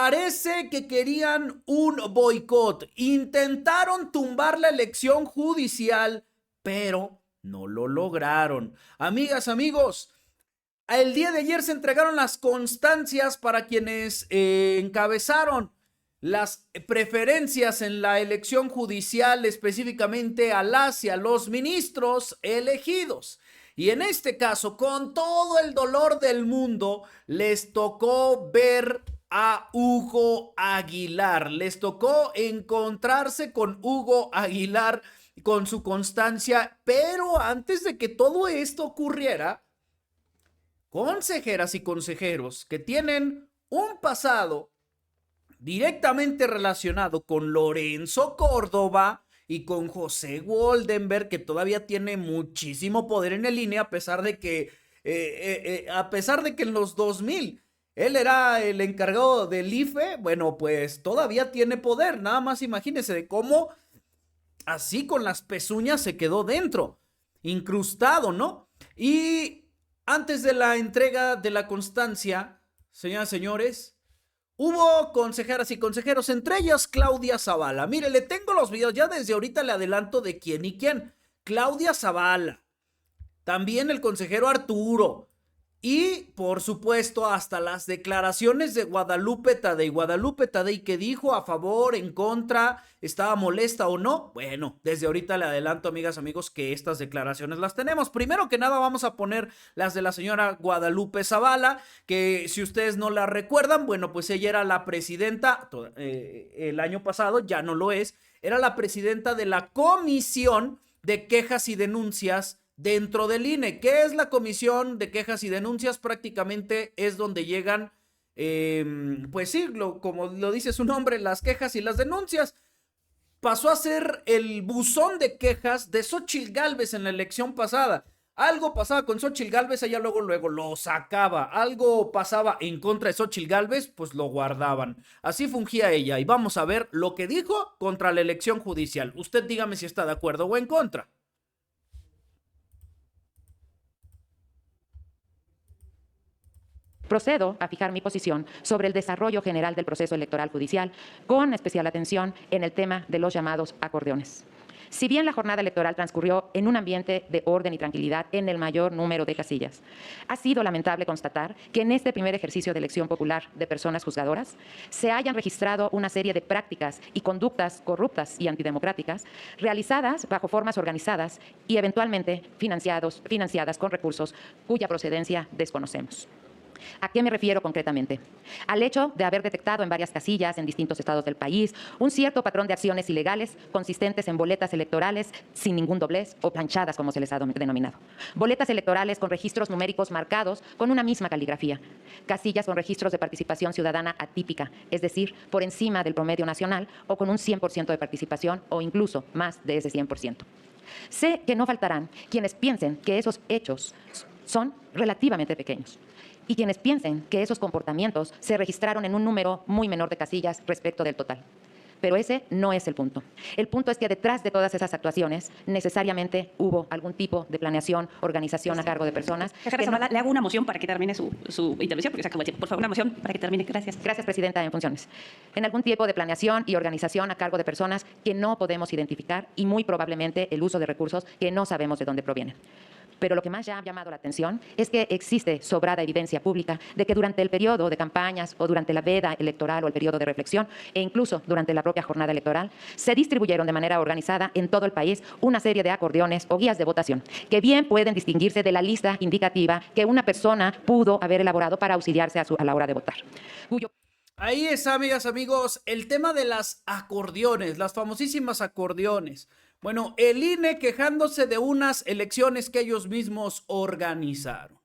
Parece que querían un boicot. Intentaron tumbar la elección judicial, pero no lo lograron. Amigas, amigos, el día de ayer se entregaron las constancias para quienes encabezaron las preferencias en la elección judicial, específicamente a las y a los ministros elegidos. Y en este caso, con todo el dolor del mundo, les tocó ver a Hugo Aguilar. Les tocó encontrarse con Hugo Aguilar, con su constancia. Pero antes de que todo esto ocurriera, consejeras y consejeros que tienen un pasado directamente relacionado con Lorenzo Córdoba y con José Goldenberg, que todavía tiene muchísimo poder en el INE, a pesar de que en los 2000 él era el encargado del IFE. Bueno, pues todavía tiene poder. Nada más imagínense de cómo así con las pezuñas se quedó dentro, incrustado, ¿no? Y antes de la entrega de la constancia, señoras y señores, hubo consejeras y consejeros, entre ellas Claudia Zavala. Mire, le tengo los videos, ya desde ahorita le adelanto de quién y quién. Claudia Zavala, también el consejero Arturo, y por supuesto hasta las declaraciones de Guadalupe Tadei, que dijo a favor, en contra, estaba molesta o no. Bueno, desde ahorita le adelanto, amigas, amigos, que estas declaraciones las tenemos. Primero que nada vamos a poner las de la señora Guadalupe Zavala, que si ustedes no la recuerdan, bueno, pues ella era la presidenta, el año pasado, ya no lo es, era la presidenta de la Comisión de Quejas y Denuncias dentro del INE. ¿Qué es la Comisión de Quejas y Denuncias? Prácticamente es donde llegan, pues sí, como lo dice su nombre, las quejas y las denuncias. Pasó a ser el buzón de quejas de Xóchitl Gálvez en la elección pasada. Algo pasaba con Xóchitl Gálvez, ella luego lo sacaba. Algo pasaba en contra de Xóchitl Gálvez, pues lo guardaban. Así fungía ella. Y vamos a ver lo que dijo contra la elección judicial. Usted dígame si está de acuerdo o en contra. Procedo a fijar mi posición sobre el desarrollo general del proceso electoral judicial, con especial atención en el tema de los llamados acordeones. Si bien la jornada electoral transcurrió en un ambiente de orden y tranquilidad en el mayor número de casillas, ha sido lamentable constatar que en este primer ejercicio de elección popular de personas juzgadoras se hayan registrado una serie de prácticas y conductas corruptas y antidemocráticas realizadas bajo formas organizadas y eventualmente financiadas con recursos cuya procedencia desconocemos. ¿A qué me refiero concretamente? Al hecho de haber detectado en varias casillas en distintos estados del país un cierto patrón de acciones ilegales consistentes en boletas electorales sin ningún doblez o planchadas, como se les ha denominado. Boletas electorales con registros numéricos marcados con una misma caligrafía. Casillas con registros de participación ciudadana atípica, es decir, por encima del promedio nacional o con un 100% de participación o incluso más de ese 100%. Sé que no faltarán quienes piensen que esos hechos son relativamente pequeños y quienes piensen que esos comportamientos se registraron en un número muy menor de casillas respecto del total. Pero ese no es el punto. El punto es que detrás de todas esas actuaciones necesariamente hubo algún tipo de planeación, organización a cargo de personas. Zavala, le hago una moción para que termine su intervención, porque se acabó el tiempo. Por favor, una moción para que termine. Gracias. Gracias, Presidenta, en funciones. En algún tipo de planeación y organización a cargo de personas que no podemos identificar y muy probablemente el uso de recursos que no sabemos de dónde provienen. Pero lo que más ya ha llamado la atención es que existe sobrada evidencia pública de que durante el periodo de campañas o durante la veda electoral o el periodo de reflexión e incluso durante la propia jornada electoral se distribuyeron de manera organizada en todo el país una serie de acordeones o guías de votación que bien pueden distinguirse de la lista indicativa que una persona pudo haber elaborado para auxiliarse a la hora de votar. Ahí está, amigas, amigos, el tema de las acordeones, las famosísimas acordeones. Bueno, el INE quejándose de unas elecciones que ellos mismos organizaron.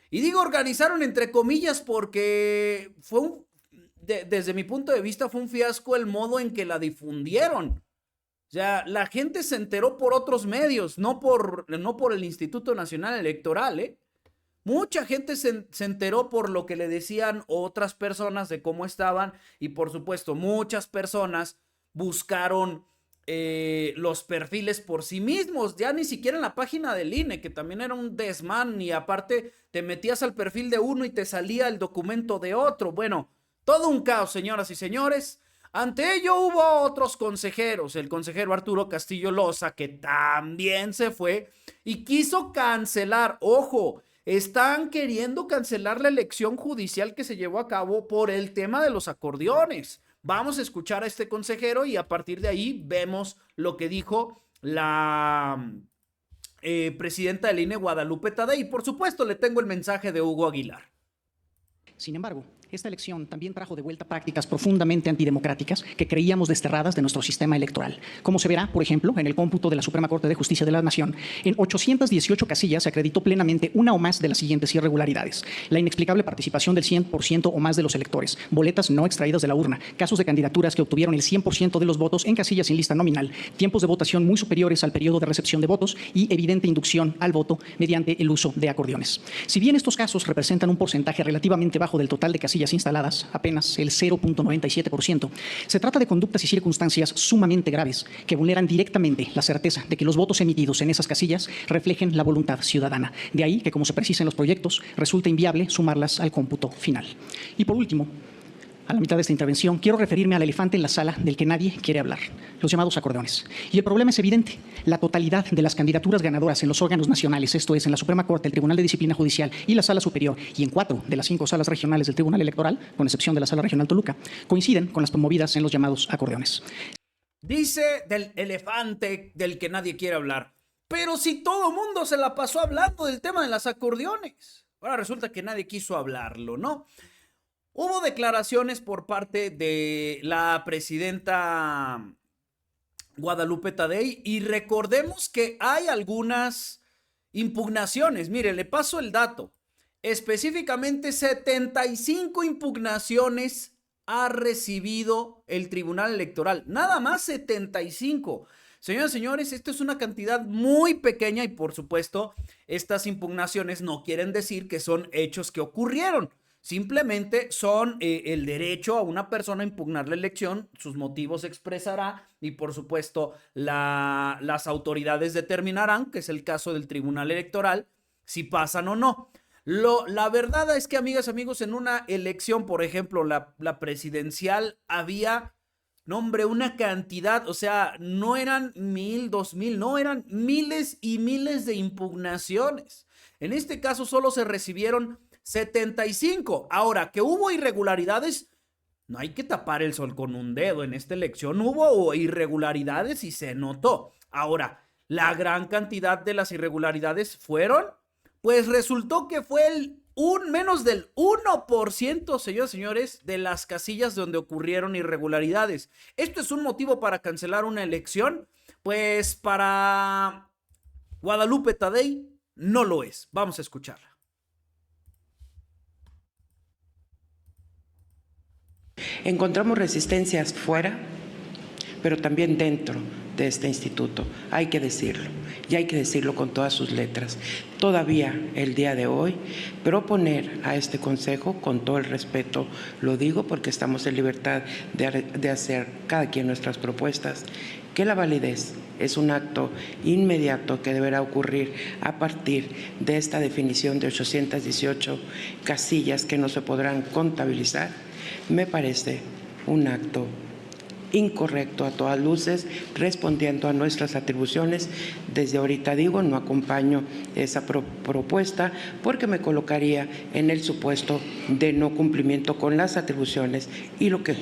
Y digo organizaron entre comillas porque desde mi punto de vista fue un fiasco el modo en que la difundieron. O sea, la gente se enteró por otros medios, no por el Instituto Nacional Electoral, ¿eh? Mucha gente se enteró por lo que le decían otras personas de cómo estaban, y por supuesto muchas personas buscaron los perfiles por sí mismos, ya ni siquiera en la página del INE, que también era un desmán, y aparte te metías al perfil de uno y te salía el documento de otro. Bueno, Todo un caos, señoras y señores. Ante ello hubo otros consejeros, el consejero Arturo Castillo Loza, que también se fue y quiso cancelar, ojo, están queriendo cancelar la elección judicial que se llevó a cabo por el tema de los acordeones. Vamos a escuchar a este consejero y a partir de ahí vemos lo que dijo la presidenta del INE, Guadalupe Tadei. Y por supuesto le tengo el mensaje de Hugo Aguilar. Sin embargo, esta elección también trajo de vuelta prácticas profundamente antidemocráticas que creíamos desterradas de nuestro sistema electoral. Como se verá, por ejemplo, en el cómputo de la Suprema Corte de Justicia de la Nación, en 818 casillas se acreditó plenamente una o más de las siguientes irregularidades: la inexplicable participación del 100% o más de los electores, boletas no extraídas de la urna, casos de candidaturas que obtuvieron el 100% de los votos en casillas sin lista nominal, tiempos de votación muy superiores al periodo de recepción de votos y evidente inducción al voto mediante el uso de acordeones. Si bien estos casos representan un porcentaje relativamente bajo del total de casillas instaladas, apenas el 0.97%, se trata de conductas y circunstancias sumamente graves que vulneran directamente la certeza de que los votos emitidos en esas casillas reflejen la voluntad ciudadana. De ahí que, como se precisa en los proyectos, resulta inviable sumarlas al cómputo final. Y por último, a la mitad de esta intervención, quiero referirme al elefante en la sala del que nadie quiere hablar, los llamados acordeones. Y el problema es evidente: la totalidad de las candidaturas ganadoras en los órganos nacionales, esto es, en la Suprema Corte, el Tribunal de Disciplina Judicial y la Sala Superior, y en 4 de las 5 salas regionales del Tribunal Electoral, con excepción de la Sala Regional Toluca, coinciden con las promovidas en los llamados acordeones. Dice del elefante del que nadie quiere hablar. Pero si todo mundo se la pasó hablando del tema de los acordeones. Ahora resulta que nadie quiso hablarlo, ¿no? Hubo declaraciones por parte de la presidenta Guadalupe Tadei y recordemos que hay algunas impugnaciones. Mire, le paso el dato. Específicamente 75 impugnaciones ha recibido el Tribunal Electoral. Nada más 75. Señoras y señores, esto es una cantidad muy pequeña y por supuesto estas impugnaciones no quieren decir que son hechos que ocurrieron. Simplemente son el derecho a una persona a impugnar la elección, sus motivos expresará y por supuesto las autoridades determinarán, que es el caso del Tribunal Electoral, si pasan o no. La verdad es que, amigas, amigos, en una elección, por ejemplo, la presidencial, había, no hombre, una cantidad, o sea, no eran 1,000, 2,000, no, eran miles y miles de impugnaciones. En este caso solo se recibieron 75. Ahora, que hubo irregularidades, no hay que tapar el sol con un dedo. En esta elección hubo irregularidades y se notó. Ahora, la gran cantidad de las irregularidades fueron, pues resultó que fue menos del 1%, señores y señores, de las casillas donde ocurrieron irregularidades. ¿Esto es un motivo para cancelar una elección? Pues para Guadalupe Tadei no lo es. Vamos a escucharla. Encontramos resistencias fuera, pero también dentro de este instituto. Hay que decirlo, y hay que decirlo con todas sus letras. Todavía el día de hoy, proponer a este Consejo, con todo el respeto lo digo porque estamos en libertad de hacer cada quien nuestras propuestas, que la validez es un acto inmediato que deberá ocurrir a partir de esta definición de 818 casillas que no se podrán contabilizar, me parece un acto incorrecto a todas luces, respondiendo a nuestras atribuciones. Desde ahorita digo, no acompaño esa propuesta porque me colocaría en el supuesto de no cumplimiento con las atribuciones y lo que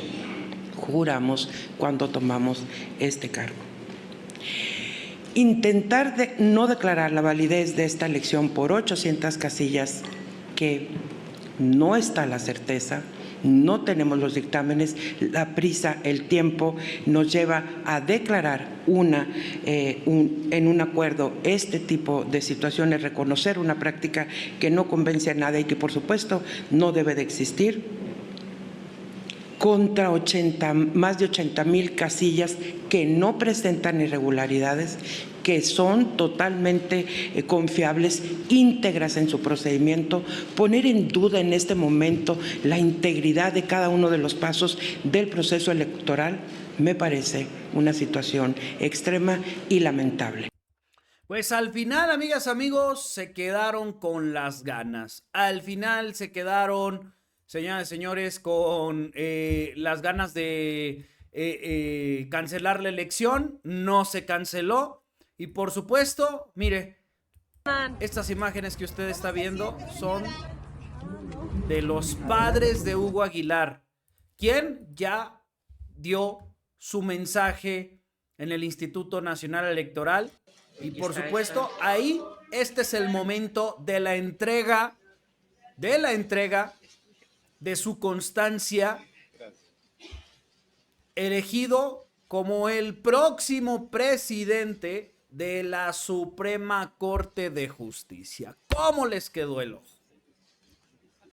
juramos cuando tomamos este cargo. Intentar no declarar la validez de esta elección por 800 casillas que no está la certeza, no tenemos los dictámenes, la prisa, el tiempo nos lleva a declarar en un acuerdo este tipo de situaciones, reconocer una práctica que no convence a nadie y que por supuesto no debe de existir, contra más de 80,000 casillas que no presentan irregularidades, que son totalmente confiables, íntegras en su procedimiento, poner en duda en este momento la integridad de cada uno de los pasos del proceso electoral, me parece una situación extrema y lamentable. Pues al final, amigas, amigos, se quedaron con las ganas. Al final se quedaron señoras y señores, con las ganas de cancelar la elección. No se canceló. Y por supuesto, mire, estas imágenes que usted está viendo son de los padres de Hugo Aguilar, quien ya dio su mensaje en el Instituto Nacional Electoral. Y por supuesto, ahí este es el momento de la entrega de su constancia, elegido como el próximo presidente de la Suprema Corte de Justicia. ¿Cómo les quedó el ojo?